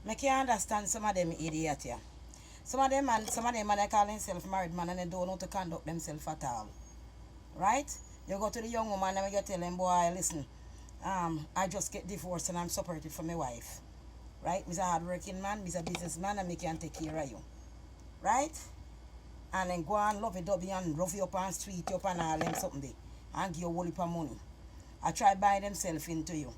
I can't understand some of them idiot here. Some of them man they call themselves married man and they don't know to conduct themselves at all. Right? You go to the young woman and you tell them, boy, listen, I just get divorced and I'm separated from my wife. Right? Me's a hardworking man, me's a businessman and me can take care of you. Right? And then go and love it up and rough you up and sweet you up and all them something there. And give you a whole heap of money. I try buy themselves into you.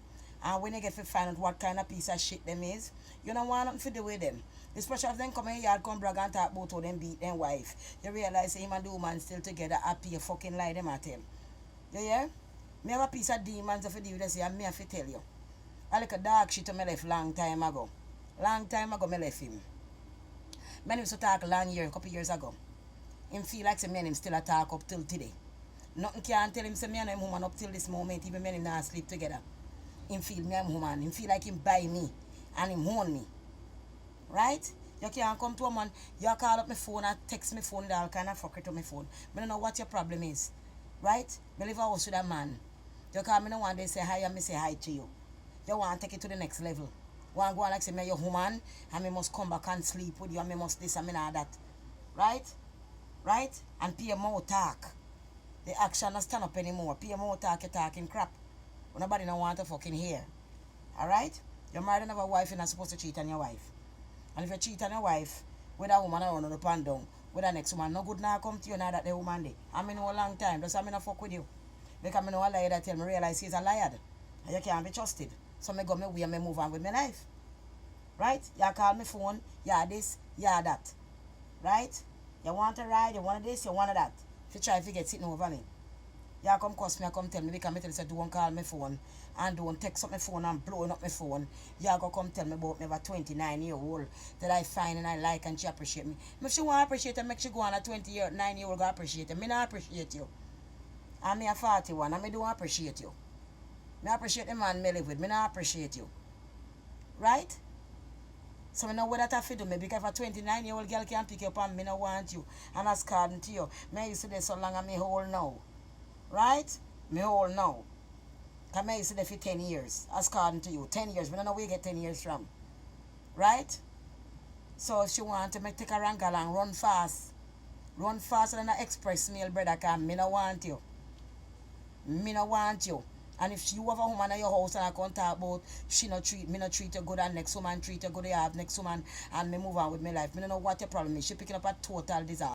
And when you get to find out what kind of piece of shit them is, you don't want nothing to do with them. Especially if them come in yard come brag and talk about how them beat them wife. You realize him and the woman still together happy a fucking lie them at tell. You hear? Me have a piece of demons if you do this and me have to tell you. I like a dog shit to me left long time ago. Long time ago me left him. Me used to talk long year, a couple years ago. Him feel like say me and him still a talk up till today. Nothing can tell him say me and him woman up till this moment, even me and him not sleep together. Him feel me and woman. Him feel like him buy me and him own me. Right? You can't come to a man, you call up my phone and text my phone, all kind of fucker to my phone. I don't know what your problem is. Right? Me live a house with a man. You call me no one day say hi and me say hi to you. You want to take it to the next level. Want to go and like say me your woman and me must come back and sleep with you and me must this and me not that. Right? Right? And pay more talk. The action not stand up anymore. Pay more talk, you talking crap. Nobody don't want to fucking hear. Alright? You're married and have a wife, you're not supposed to cheat on your wife. And if you cheat on your wife, with a woman around the pan down, with the next woman, no good now come to you now that the woman day. I mean a long time, that's why I not fuck with you. Because I know a liar that tell me realize he's a liar. And you can't be trusted. So I go my way and I move on with my life. Right? You call me phone, yeah this, yeah that. Right? You want to ride, you want this, you want that. If you try to get sitting over me. You come cuss me, come tell me because I tell you say don't call my phone and don't text up my phone and blowing up my phone. You go come tell me about me 29-year-old that I find and I like and she appreciate me. If she want to appreciate it, make she go on a 29-year-old go appreciate it. Me not appreciate you. And me a 41 and me don't appreciate you. Me appreciate the man me live with. Me not appreciate you. Right? So I know what that have to do me because if a 29-year-old girl can pick you up and me no want you and ask carding to you. Me used to do so long and me whole now. Right? Me whole now. Because I used to do for 10 years. As according to you. 10 years. We don't know where you get 10 years from. Right? So if she want to make take a wrangle and run fast. Run faster than an express mail, brother, because me no want you. Me no want you. And if you have a woman in your house and I can't talk about she no treat me no treat you good and next woman treat you good, you have next woman and me move on with my life. Me don't know what your problem is. She picking up a total disaster.